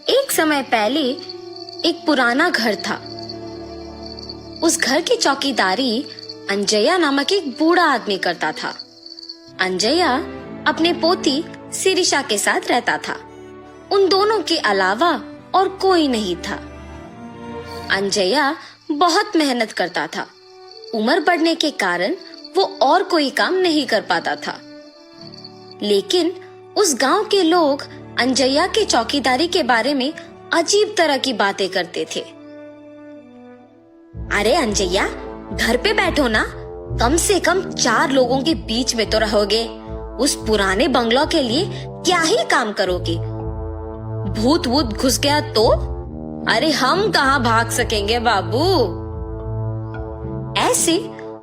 एक समय पहले एक पुराना घर था। उस घर की चौकीदारी अंजया नामक एक बूढ़ा आदमी करता था। अंजया अपने पोती शिरीषा के साथ रहता था। उन दोनों के अलावा और कोई नहीं था। अंजया बहुत मेहनत करता था। उम्र बढ़ने के कारण वो और कोई काम नहीं कर पाता था। लेकिन उस गांव के लोग अंजया के चौकीदारी के बारे में अजीब तरह की बातें करते थे। अरे अंजया, घर पे बैठो ना, कम से कम 4 लोगों के बीच में तो रहोगे। उस पुराने बंगलो के लिए क्या ही काम करोगे? भूत वूत घुस गया तो? अरे हम कहाँ भाग सकेंगे बाबू। ऐसे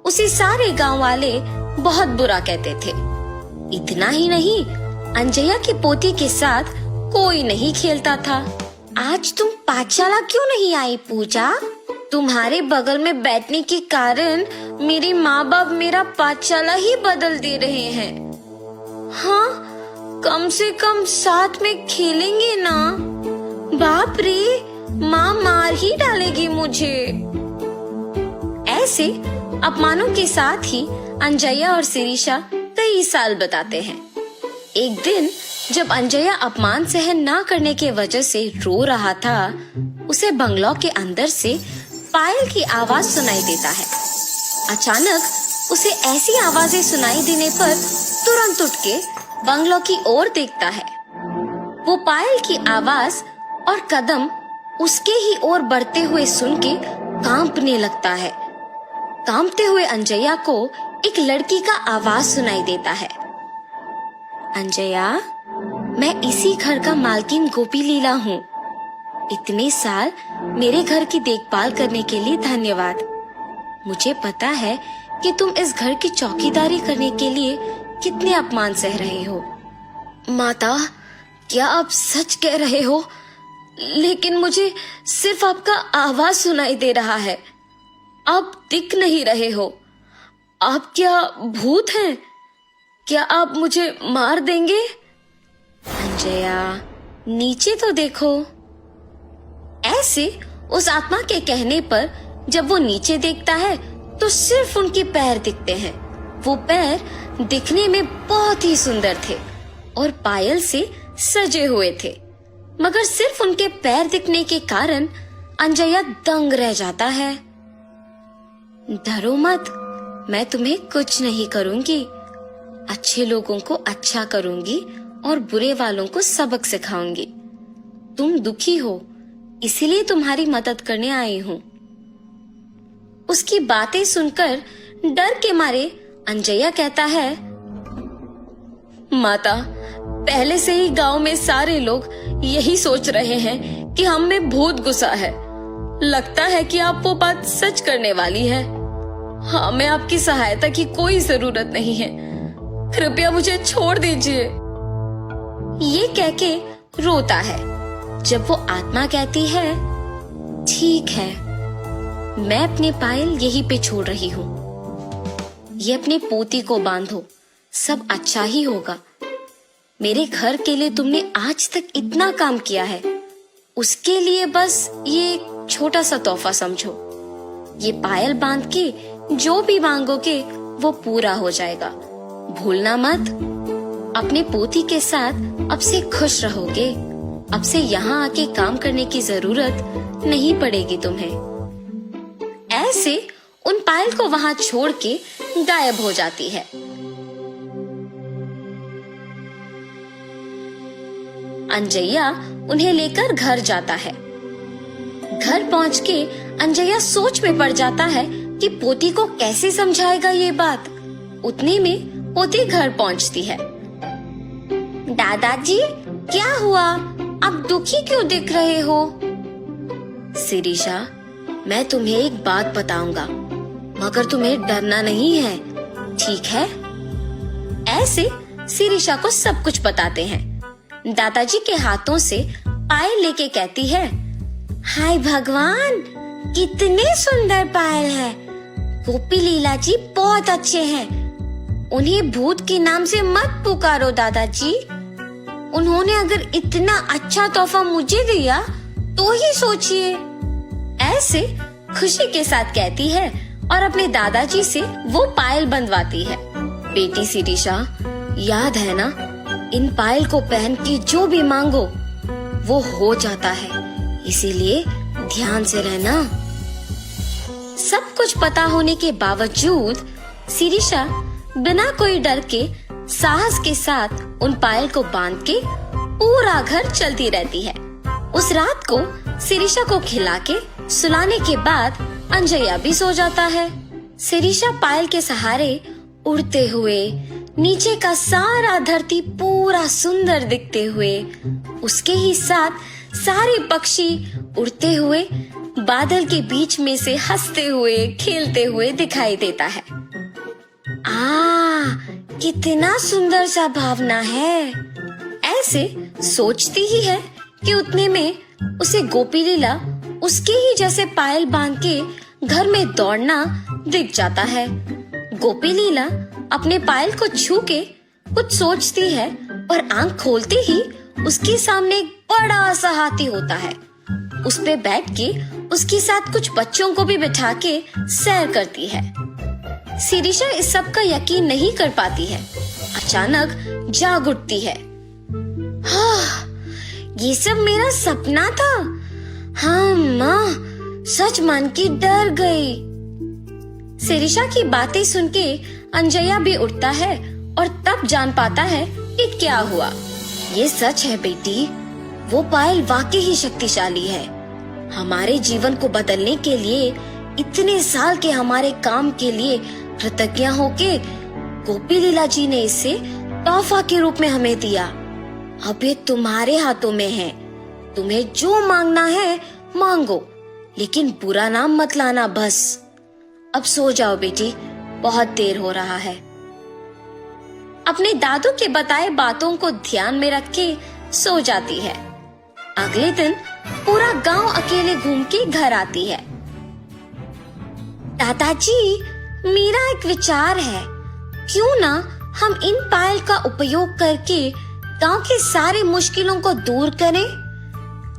उसे सारे गांव वाले बहुत बुरा कहते थे। इतना ही नहीं, अंजया की पोती के साथ कोई नहीं खेलता था। आज तुम पाठशाला क्यों नहीं आई पूजा? तुम्हारे बगल में बैठने के कारण मेरे माँ बाप मेरा पाठशाला ही बदल दे रहे हैं। हाँ, कम से कम साथ में खेलेंगे ना। बाप रे, माँ मार ही डालेगी मुझे। ऐसे अपमानों के साथ ही अंजया और शिरीषा कई साल बताते हैं। एक दिन जब अंजया अपमान सहन ना करने के वजह से रो रहा था, उसे बंगलो के अंदर से पायल की आवाज सुनाई देता है। अचानक उसे ऐसी आवाजें सुनाई देने पर तुरंत उठ के बंगलो की ओर देखता है। वो पायल की आवाज और कदम उसके ही ओर बढ़ते हुए सुन के कांपने लगता है। कांपते हुए अंजया को एक लड़की का आवाज सुनाई देता है। अंजया, मैं इसी घर का मालकिन गोपी लीला हूँ। इतने साल मेरे घर की देखभाल करने के लिए धन्यवाद। मुझे पता है कि तुम इस घर की चौकीदारी करने के लिए कितने अपमान सह रहे हो। माता, क्या आप सच कह रहे हो? लेकिन मुझे सिर्फ आपका आवाज सुनाई दे रहा है। आप दिख नहीं रहे हो। आप क्या भूत हैं? क्या आप मुझे मार देंगे? अंजया, नीचे तो देखो। ऐसे उस आत्मा के कहने पर जब वो नीचे देखता है तो सिर्फ उनके पैर दिखते हैं। वो पैर दिखने में बहुत ही सुंदर थे और पायल से सजे हुए थे, मगर सिर्फ उनके पैर दिखने के कारण अंजया दंग रह जाता है। डरो मत, मैं तुम्हें कुछ नहीं करूंगी। अच्छे लोगों को अच्छा करूंगी और बुरे वालों को सबक सिखाऊंगी। तुम दुखी हो, इसीलिए तुम्हारी मदद करने आई हूँ। उसकी बातें सुनकर डर के मारे अंजया कहता है, माता, पहले से ही गांव में सारे लोग यही सोच रहे हैं कि हम में भूत घुसा है। लगता है कि आप वो बात सच करने वाली है। हमें आपकी सहायता की कोई जरूरत नहीं है। कृपया मुझे छोड़ दीजिए। ये कह के रोता है। जब वो आत्मा कहती है, ठीक है, मैं अपने पायल यहीं पे छोड़ रही हूँ। ये अपने पोती को बांधो, सब अच्छा ही होगा। मेरे घर के लिए तुमने आज तक इतना काम किया है, उसके लिए बस ये छोटा सा तोहफा समझो। ये पायल बांध के जो भी मांगोगे वो पूरा हो जाएगा। भूलना मत। अपने पोती के साथ अब से खुश रहोगे। अब से यहाँ आके काम करने की जरूरत नहीं पड़ेगी तुम्हें। ऐसे उन पायल को वहां छोड़ के गायब हो जाती है। अंजया उन्हें लेकर घर जाता है। घर पहुंच के अंजया सोच में पड़ जाता है कि पोती को कैसे समझाएगा ये बात। उतने में पोती घर पहुंचती है। दादाजी, क्या हुआ? आप दुखी क्यों दिख रहे हो? शिरीषा, मैं तुम्हें एक बात बताऊंगा, मगर तुम्हें डरना नहीं है, ठीक है? ऐसे शिरीषा को सब कुछ बताते हैं। दादाजी के हाथों से पायल लेके कहती है, हाय भगवान, कितने सुंदर पायल है। गोपी लीला जी बहुत अच्छे हैं। उन्हें भूत के नाम से मत पुकारो दादाजी। उन्होंने अगर इतना अच्छा तोहफा मुझे दिया तो ही सोचिए। ऐसे खुशी के साथ कहती है और अपने दादाजी से वो पायल बंधवाती है। बेटी शिरीषा, याद है ना, इन पायल को पहन के जो भी मांगो वो हो जाता है, इसीलिए ध्यान से रहना। सब कुछ पता होने के बावजूद शिरीषा बिना कोई डर के साहस के साथ उन पायल को बांध के पूरा घर चलती रहती है। उस रात को शिरीषा को खिला के सुलाने के बाद अंजया भी सो जाता है। शिरीषा पायल के सहारे उड़ते हुए नीचे का सारा धरती पूरा सुंदर दिखते हुए, उसके ही साथ सारे पक्षी उड़ते हुए बादल के बीच में से हंसते हुए खेलते हुए दिखाई देता है। कितना सुंदर सा भावना है। ऐसे सोचती ही है कि उतने में उसे गोपी लीला उसके ही जैसे पायल बांध के घर में दौड़ना दिख जाता है। गोपी लीला अपने पायल को छू के कुछ सोचती है और आंख खोलते ही उसके सामने एक बड़ा सा हाथी होता है। उस पे बैठ के उसके साथ कुछ बच्चों को भी बिठा के सैर करती है। शिरीषा इस सब का यकीन नहीं कर पाती है। अचानक जाग उठती है। ये सब मेरा सपना था। हाँ माँ, सच मान के डर गई। शिरीषा की बातें सुन के अंजया भी उठता है और तब जान पाता है कि क्या हुआ। ये सच है बेटी, वो पायल वाकई ही शक्तिशाली है। हमारे जीवन को बदलने के लिए, इतने साल के हमारे काम के लिए कृतज्ञ होके गोपी लीला जी ने इसे तोहफा के रूप में हमें दिया। अब ये तुम्हारे हाथों में है। तुम्हें जो मांगना है मांगो, लेकिन बुरा नाम मत लाना बस। अब सो जाओ बेटी, बहुत देर हो रहा है। अपने दादू के बताए बातों को ध्यान में रख के सो जाती है। अगले दिन पूरा गांव अकेले घूम के घर आती है। दादाजी, मेरा एक विचार है, क्यों ना हम इन पायल का उपयोग करके गांव के सारे मुश्किलों को दूर करें।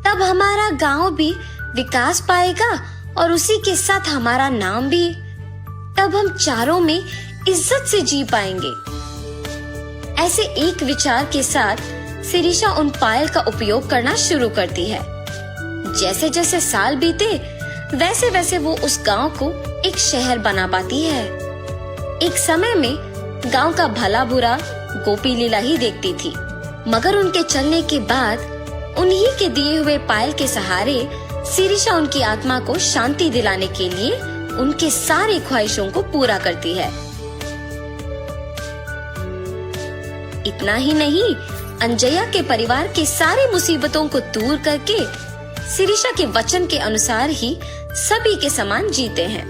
तब हमारा गांव भी विकास पाएगा और उसी के साथ हमारा नाम भी। तब हम चारों में इज्जत से जी पाएंगे। ऐसे एक विचार के साथ शिरीषा उन पायल का उपयोग करना शुरू करती है। जैसे जैसे साल बीते वैसे वैसे वो उस गांव को एक शहर बना पाती है। एक समय में गांव का भला बुरा गोपी लीला ही देखती थी, मगर उनके चलने के बाद उन्हीं के दिए हुए पायल के सहारे शिरीषा उनकी आत्मा को शांति दिलाने के लिए उनके सारे ख्वाहिशों को पूरा करती है। इतना ही नहीं, अंजया के परिवार के सारे मुसीबतों को दूर करके शिरीषा के वचन के अनुसार ही सभी के समान जीते हैं।